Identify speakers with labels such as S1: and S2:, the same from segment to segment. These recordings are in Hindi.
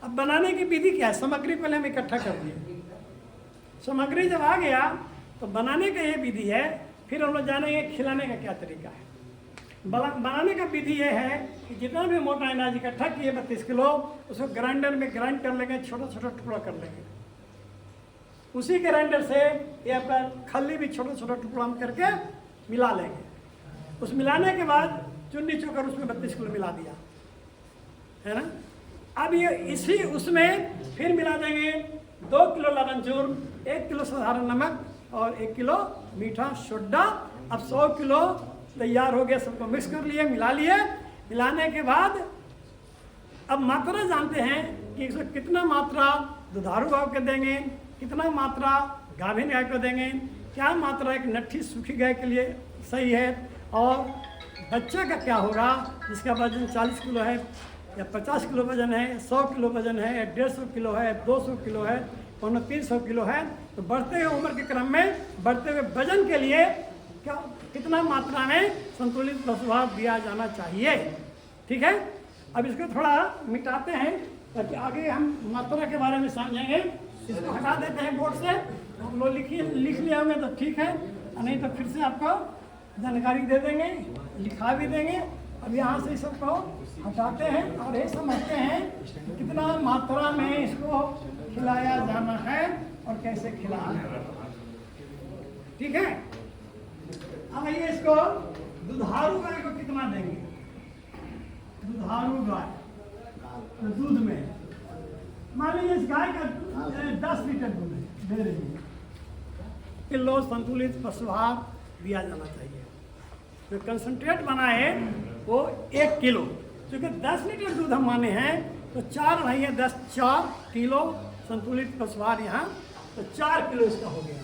S1: अब बनाने की विधि क्या है? सामग्री पहले हम इकट्ठा कर दिए, सामग्री जब आ गया तो बनाने का ये विधि है। फिर हम लोग जानेंगे खिलाने का क्या तरीका है। बनाने का विधि ये है कि जितना भी मोटा अनाज इकट्ठा किए 32 किलो, उसको ग्राइंडर में ग्राइंड कर लेंगे, छोटा छोटा टुकड़ा कर लेंगे। उसी ग्राइंडर से ये आपका खल्ली भी छोटा छोटा टुकड़ा करके मिला लेंगे। उस मिलाने के बाद चुन्नी चोकर उसमें 32 किलो मिला दिया, है ना। अब ये इसी उसमें फिर मिला देंगे 2 किलो लवण चूर्ण, 1 किलो साधारण नमक और 1 किलो मीठा सोडा। अब 100 किलो तैयार हो गया, सबको मिक्स कर लिए, मिला लिए। मिलाने के बाद अब मात्रा जानते हैं कि इसमें कितना मात्रा दुधारू गाय को देंगे, कितना मात्रा गाभिन गाय को देंगे, क्या मात्रा एक नट्ठी सूखी गाय के लिए सही है, और बच्चा का क्या होगा जिसका वजन 40 किलो है या 50 किलो वजन है, 100 किलो वजन है, 150 किलो है, 200 किलो है, 300 किलो है। तो बढ़ते हुए उम्र के क्रम में बढ़ते हुए वजन के लिए क्या कितना मात्रा में संतुलित पशुआहार दिया जाना चाहिए। ठीक है, अब इसको थोड़ा मिटाते हैं ताकि आगे हम मात्रा के बारे में समझेंगे। इसको हटा देते हैं बोर्ड से, हम लोग लिख लिया होंगे तो ठीक है, नहीं तो फिर से आपको जानकारी दे देंगे, लिखा भी देंगे। अब यहाँ से सबको हटाते हैं और ये समझते हैं कितना मात्रा में इसको खिलाया जाना है और कैसे खिलाना है। ठीक है, अब ये इसको दुधारू गाय को कितना देंगे? दुधारू गाय तो दूध में मान लीजिए इस गाय का 10 लीटर दूध दे रही है, किलो संतुलित पशुआहार दिया जाना चाहिए। जो कंसंट्रेट बना है वो 1 किलो, क्योंकि 10 लीटर दूध हम माने हैं तो 4 भाई है 10, 4 किलो संतुलित पशुआहार यहाँ, तो 4 किलो इसका हो गया।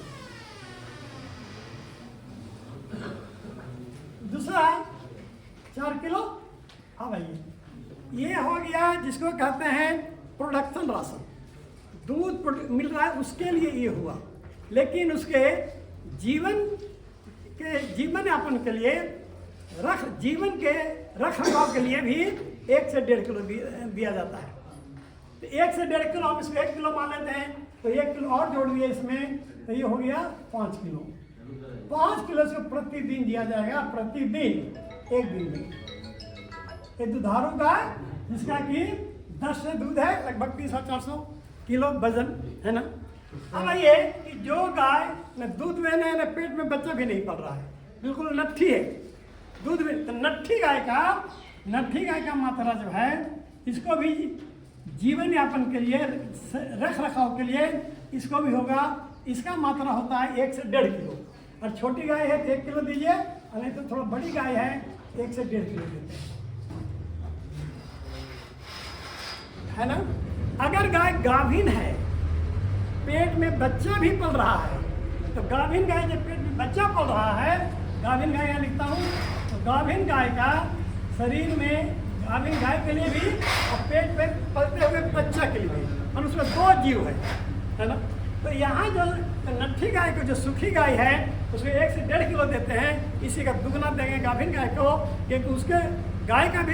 S1: दूसरा 4 किलो, हाँ भाई ये हो गया जिसको कहते हैं प्रोडक्शन राशन, दूध मिल रहा है उसके लिए ये हुआ। लेकिन उसके जीवन यापन के लिए जीवन के रख रखाव के लिए भी 1 से 1.5 किलो दिया जाता है। तो 1 से 1.5 किलो हम इसको 1 किलो मान लेते हैं, तो 1 किलो और जोड़ दिए इसमें, तो ये हो गया 5 किलो। 5 किलो से प्रतिदिन दिया जाएगा, प्रतिदिन 1 दिन में। ये दुधारू गाय जिसका कि 10 से दूध है, लगभग 300-400 किलो वजन है ना। अब ये कि जो गाय न दूध में न पेट में बच्चा भी नहीं पड़ रहा है, बिल्कुल नट्ठी है दूध में, तो नट्ठी गाय का मात्रा जो है इसको भी जीवन यापन के लिए रख रखाव के लिए इसको भी होगा। इसका मात्रा होता है 1 से 1.5 किलो, और छोटी गाय है तो 1 किलो दीजिए, और नहीं तो थोड़ा बड़ी गाय है 1 से 1.5 किलो देते है ना। अगर गाय गाभिन है, पेट में बच्चा भी पल रहा है, तो गाभिन गाय जब पेट में बच्चा पल रहा है, गाभिन गाय यहाँ लिखता हूँ, तो गाभिन गाय का शरीर में गाभिन गाय के लिए भी और पेट पे पलते हुए बच्चा के लिए भी, और उसमें 2 जीव है ना। तो यहाँ जो नट्ठी गाय को जो सूखी गाय है उसको 1 से 1.5 किलो देते हैं, इसी का दुगना देंगे गाभिन गाय को, क्योंकि उसके गाय का भी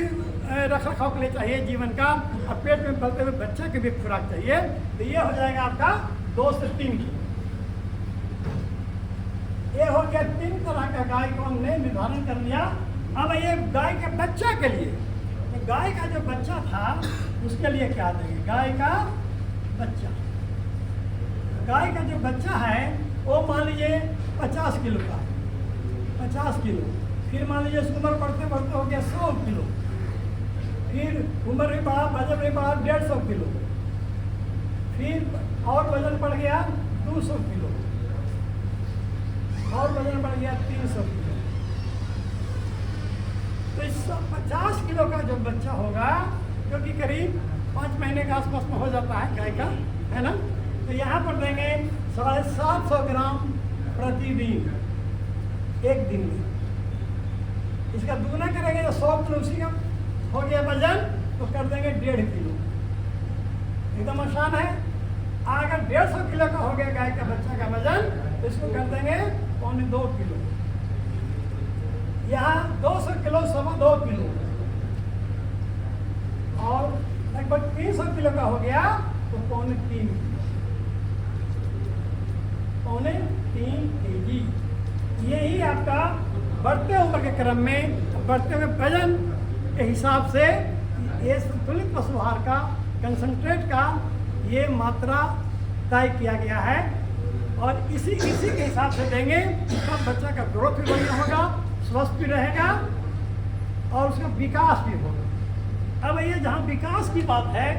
S1: रख रखाव के लिए चाहिए जीवन का, और पेट में पलते हुए बच्चे की भी खुराक चाहिए। तो ये हो जाएगा आपका 2 से 3 किलो। ये हो गया 3 तरह का गाय को हमने निर्धारण कर लिया। अब ये गाय के बच्चा के लिए, तो गाय का जो बच्चा था उसके लिए क्या देंगे? गाय का जो बच्चा है वो मान लीजिए 50 किलो का, 50 किलो। फिर मान लीजिए उम्र बढ़ते बढ़ते हो गया 100 किलो, फिर उम्र भी बढ़ा, वजन भी बढ़ा 150 किलो, फिर और वजन बढ़ गया 200 किलो, और वजन बढ़ गया 300 किलो। तो इस 50 किलो का जो बच्चा होगा, जो कि करीब 5 महीने के आसपास में हो जाता है गाय का, है ना। तो यहाँ पर देंगे 750 ग्राम प्रतिदिन 1 दिन में। इसका दुगना करेंगे तो 100 किलो उसी का हो गया वजन, तो कर देंगे 1.5 किलो। एकदम आसान है। अगर 150 किलो का हो गया गाय का बच्चा का वजन, तो इसको कर देंगे 2.25 किलो। यहाँ 200 किलो 2.25 किलो, और लगभग 300 किलो का हो गया तो पौने 3 केजी। यही आपका बढ़ते उम्र के क्रम में, बढ़ते हुए वजन के हिसाब से ये संतुलित पशु आहार का, कंसंट्रेट का ये मात्रा तय किया गया है। और इसी के हिसाब से देंगे तब बच्चा का ग्रोथ भी बढ़िया होगा, स्वस्थ भी रहेगा और उसका विकास भी होगा। अब ये जहाँ विकास की बात है,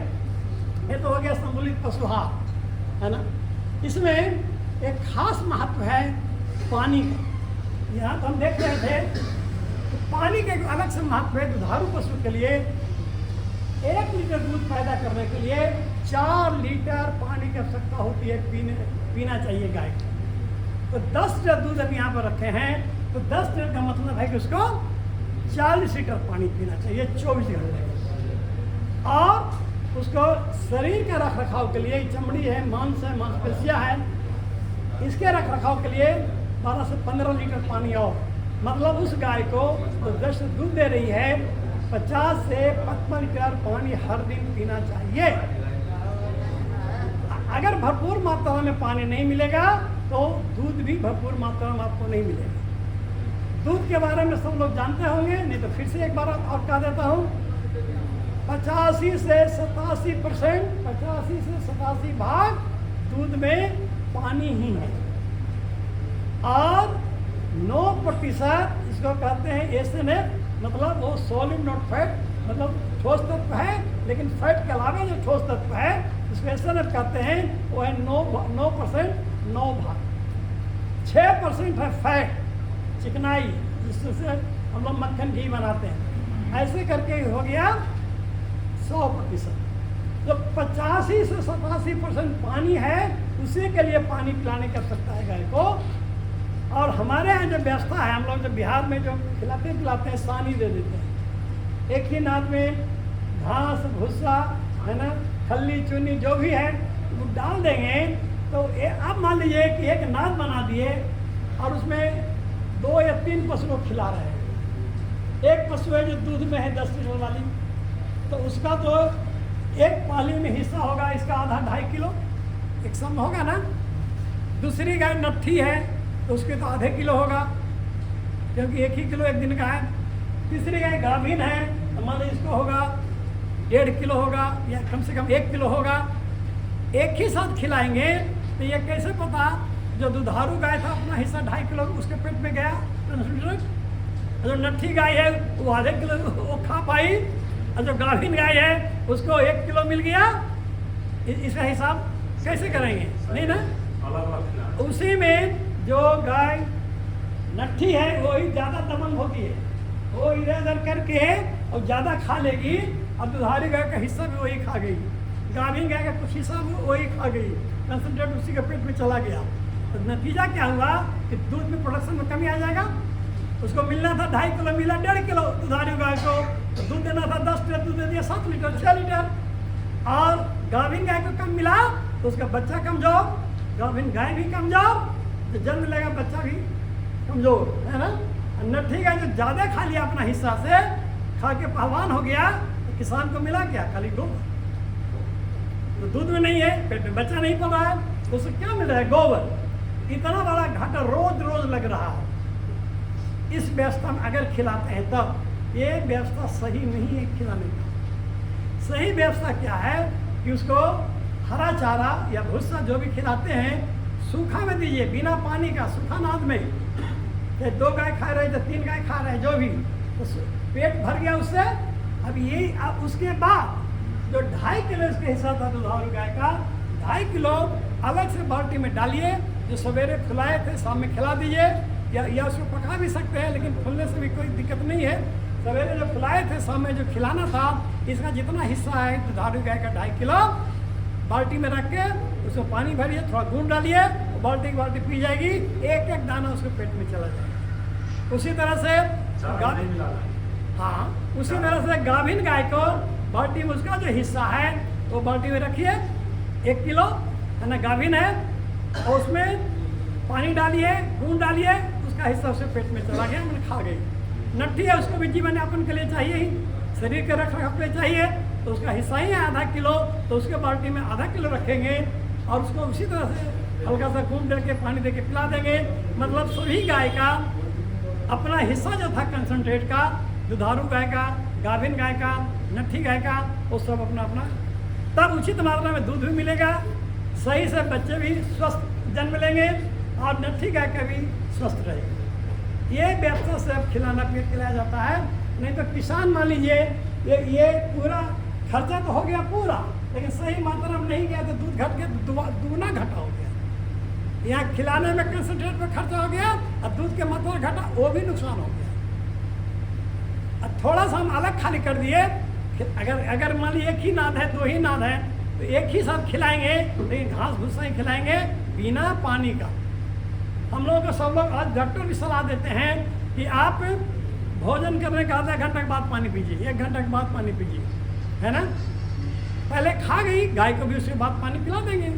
S1: ये तो हो गया संतुलित पशु आहार, है ना। इसमें एक खास महत्व है पानी का। यहाँ तो हम देख रहे थे तो पानी का एक अलग से महत्व है। दुधारू पशु के लिए 1 लीटर दूध पैदा करने के लिए 4 लीटर पानी की आवश्यकता होती है, पीना चाहिए गाय को। तो 10 लीटर दूध अभी यहाँ पर रखे हैं, तो 10 लीटर का मतलब है कि उसको 40 लीटर पानी पीना चाहिए 24 घंटे में। और उसको शरीर के रख रखाव के लिए, चमड़ी है, मांस है, मांसपेशियाँ है, इसके रख रखाव के लिए 12 से 15 लीटर पानी। और मतलब उस गाय को तो 10 दूध दे रही है, 50 से 55 लीटर पानी हर दिन पीना चाहिए। अगर भरपूर मात्रा में पानी नहीं मिलेगा तो दूध भी भरपूर मात्रा में आपको नहीं मिलेगा। दूध के बारे में सब लोग जानते होंगे, नहीं तो फिर से एक बार और कह देता हूँ। 85 से 87%, 85 से 87 भाग दूध में पानी ही है। और 9% इसको कहते हैं एसएनएफ, मतलब वो सॉलिड नॉट फैट, मतलब ठोस तत्व है लेकिन फैट के अलावा जो ठोस तत्व है इसको एसएनएफ कहते हैं। वो है 9%, 9 भाग। 6% है फैट, चिकनाई, जिससे हम लोग मक्खन घी बनाते हैं। ऐसे करके हो गया 100%। तो 85 से 87% पानी है, उसी के लिए पानी पिलाने की आवश्यकता है गाय को। और हमारे यहाँ जो व्यवस्था है, हम लोग जो बिहार में जो खिलाते पिलाते हैं, सानी दे देते हैं। एक ही नाद में घास भूसा, है ना, खल्ली चुनी जो भी है वो डाल देंगे। तो आप मान लीजिए कि एक नाद बना दिए और उसमें 2 या 3 पशु को खिला रहे हैं। एक पशु है जो दूध में है 10 लीटर वाली, तो उसका तो एक पाली में हिस्सा होगा, इसका आधा 2.5 किलो एक सम होगा ना। दूसरी गाय नट्ठी है तो उसके तो आधे किलो होगा, क्योंकि 1 ही किलो एक दिन का है। तीसरी गाय गाभिन है तो मान लीजिए इसको होगा 1.5 किलो होगा, या कम से कम 1 किलो होगा। एक ही साथ खिलाएंगे तो ये कैसे पता जो दुधारू गाय था अपना हिस्सा 2.5 किलो उसके पेट में गया, जो नट्ठी गाय है वो आधे किलो वो खा पाई, और जो गाभिन गाय है उसको 1 किलो मिल गया। इसका हिसाब कैसे करेंगे? नहीं ना। उसी में जो गाय नट्ठी है वही ज़्यादा दमन होती है, वो इधर उधर करके और ज़्यादा खा लेगी, और दुधारी गाय का हिस्सा भी वही खा गई, गाभिन गाय का कुछ हिस्सा भी वही खा गई, कंसनट्रेट उसी के पेट में चला गया। तो नतीजा क्या हुआ कि दूध में प्रोडक्शन में कमी आ जाएगा। उसको मिलना था 2.5 किलो, मिला 1.5 किलो दुधारी गाय को। तो दूध देना था 10 लीटर, दूध दे दिया 7 लीटर, 6 लीटर। और गाभिन गाय को कम मिला तो उसका बच्चा कमजोर, गाभिन गाय भी कमजोर, तो जन्म लेगा बच्चा भी कमजोर, है ना। नट्ठी गाय जो ज़्यादा खा लिया अपना हिस्सा से, खा के पहलवान हो गया, तो किसान को मिला क्या? खाली गोबर। तो दूध में नहीं है, पेट में बच्चा नहीं पड़ रहा है, तो उससे क्या मिल रहा है? गोबर। इतना बड़ा घाटा रोज रोज लग रहा है। इस व्यवस्था में अगर खिलाते हैं तब ये व्यवस्था सही नहीं है खिलाने का। सही व्यवस्था क्या है कि उसको हरा चारा या भूसा जो भी खिलाते हैं सूखा में दीजिए, बिना पानी का, सूखा नाद में। चाहे 2 गाय खा रहे तो 3 गाय खा रहे, जो भी, तो पेट भर गया उससे। अब यही अब उसके बाद जो 2.5 किलो इसके हिस्सा था दुधारू गाय का, 2.5 किलो अलग से बाल्टी में डालिए। जो सवेरे फुलाए थे शाम में खिला दीजिए, या उसको पका भी सकते हैं, लेकिन फुलने से भी कोई दिक्कत नहीं है। सवेरे जो फुलाए थे शाम में जो खिलाना था, इसका जितना हिस्सा है दुधारू गाय का 2.5 किलो बाल्टी में रख के उसको पानी भरिए, थोड़ा गुड़ डालिए, बाल्टी की बाल्टी पी जाएगी, एक एक दाना उसके पेट में चला जाएगा। उसी तरह से उसी तरह से गाभिन गाय को बाल्टी में उसका जो हिस्सा है वो बाल्टी में रखिए, 1 किलो है ना, गाभिन है, और उसमें पानी डालिए, गुड़ डालिए, उसका हिस्सा उसके पेट में चला गया, मैंने खा गई। नट्ठी है उसको भी जीवन यापन के लिए चाहिए ही, शरीर के रख रखाव के लिए चाहिए, तो उसका हिस्सा ही है आधा किलो, तो उसके बाल्टी में आधा किलो रखेंगे और उसको उसी तरह से हल्का सा घूम दे के पानी दे के पिला देंगे। मतलब सभी गाय का अपना हिस्सा जो था कंसंट्रेट का, दुधारू गाय का, गाभिन गाय का, नट्ठी गाय का, वो सब अपना अपना, तब उचित मात्रा में दूध भी मिलेगा, सही से बच्चे भी स्वस्थ जन्म लेंगे और नट्ठी गाय का भी स्वस्थ रहेगा। ये व्यवस्था से अब खिलाना खिलाया जाता है। नहीं तो किसान मान लीजिए ये पूरा खर्चा तो हो गया पूरा, लेकिन सही मात्रा में नहीं गया तो दूध घट के दुगना घटा हो गया। यहाँ खिलाने में कंसंट्रेट में खर्चा हो गया और दूध के मात्रा घटा, वो भी नुकसान हो गया। अब थोड़ा सा हम अलग खाली कर दिए, अगर मान लीजिए एक ही नाद है, दो ही नाद है, तो एक ही साथ खिलाएंगे, लेकिन घास भूसा ही खिलाएंगे बिना पानी का। हम लोगों को सब लोग आज डॉक्टर भी सलाह देते हैं कि आप भोजन करने का आधा घंटा के बाद पानी पीजिए, 1 घंटा के बाद पानी पीजिए, है ना। पहले खा गई गाय को भी उसके बाद पानी पिला देंगे।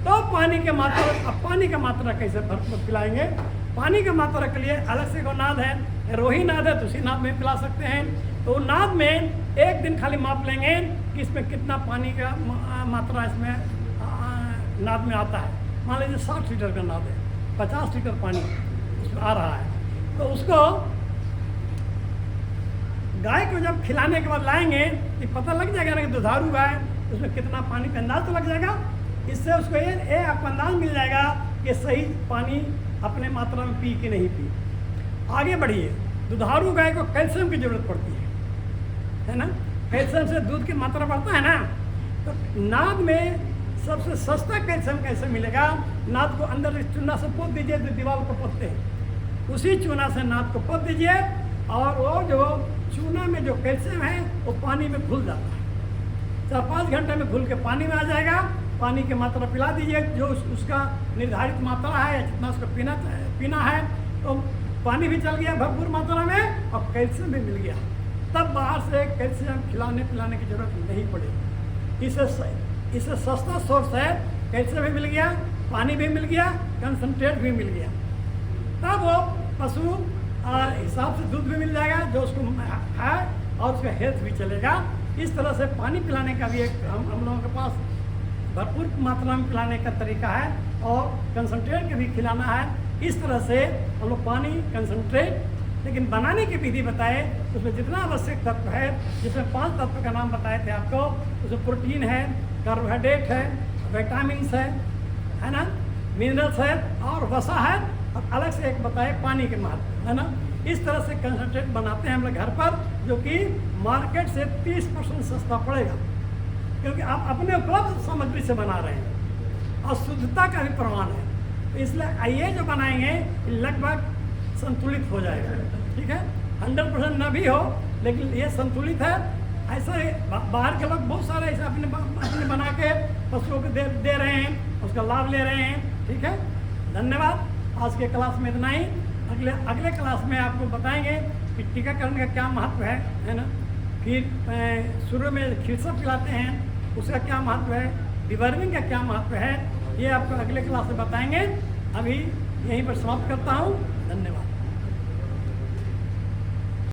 S1: तो पानी के मात्रा, अब पानी का मात्रा कैसे पिलाएंगे? पानी की मात्रा के लिए अलग से को नाद है, रोही नाद है तो उसी नाद में पिला सकते हैं। तो नाद में एक दिन खाली माप लेंगे कि इसमें कितना पानी का मात्रा इसमें नाद में आता है। मान लीजिए 60 लीटर का नाद है, 50 लीटर पानी उसमें आ रहा है, तो उसको गाय को जब खिलाने के बाद लाएंगे तो पता लग जाएगा ना कि दुधारू गाय, उसमें कितना पानी का अंदाज तो लग जाएगा। इससे उसको ये आपको अंदाज मिल जाएगा कि सही पानी अपने मात्रा में पी कि नहीं पी। आगे बढ़िए, दुधारू गाय को कैल्शियम की जरूरत पड़ती है ना। कैल्शियम से दूध की मात्रा बढ़ता है ना। तो नाद में सबसे सस्ता कैल्शियम कैसे मिलेगा? नाद को अंदर चूना से पोत दीजिए, जो दीवार को पोतते हैं, उसी चूना से नाद को पोत दीजिए और वो जो चूना में जो कैल्शियम है वो पानी में घुल जाता है। 4-5 घंटे में घुल के पानी में आ जाएगा। पानी की मात्रा पिला दीजिए जो उसका निर्धारित मात्रा है, जितना उसको पीना है, तो पानी भी चल गया भरपूर मात्रा में और कैल्शियम भी मिल गया। तब बाहर से कैल्शियम खिलाने पिलाने की जरूरत नहीं पड़ेगी। इससे सस्ता सोर्स है, कैल्शियम भी मिल गया, पानी भी मिल गया, कंसंट्रेट भी मिल गया। तब वो पशु हिसाब से दूध भी मिल जाएगा जो उसको है और उसका हेल्थ भी चलेगा। इस तरह से पानी पिलाने का भी एक हम लोगों के पास भरपूर मात्रा में पिलाने का तरीका है और कंसंट्रेट के भी खिलाना है। इस तरह से हम लोग पानी, कंसंट्रेट, लेकिन बनाने की विधि बताए उसमें जितना आवश्यक तत्व है, जिसमें 5 तत्व का नाम बताए थे आपको, उसमें प्रोटीन है, कार्बोहाइड्रेट है, विटामिन है ना, मिनरल्स है और वसा है, और अलग से एक बताए पानी के महत्व, है ना। इस तरह से कंसंट्रेट बनाते हैं हम लोग घर पर, जो कि मार्केट से 30% सस्ता पड़ेगा, क्योंकि आप अपने उपलब्ध सामग्री से बना रहे हैं और शुद्धता का भी प्रमाण है। तो इसलिए ये जो बनाएंगे लगभग संतुलित हो जाएगा, ठीक है। 100% न भी हो, लेकिन ये संतुलित है। ऐसा बाहर के लोग बहुत सारे ऐसे अपने बना के पशुओं को दे रहे हैं, उसका लाभ ले रहे हैं, ठीक है। धन्यवाद। आज के क्लास में इतना ही। अगले क्लास में आपको बताएंगे कि टीकाकरण का क्या महत्व है ना। फिर शुरू में खिलसा पिलाते हैं, उसका क्या महत्व है, डिवर्मिंग का क्या महत्व है, ये आपको अगले क्लास में बताएंगे। अभी यहीं पर समाप्त करता हूँ। धन्यवाद।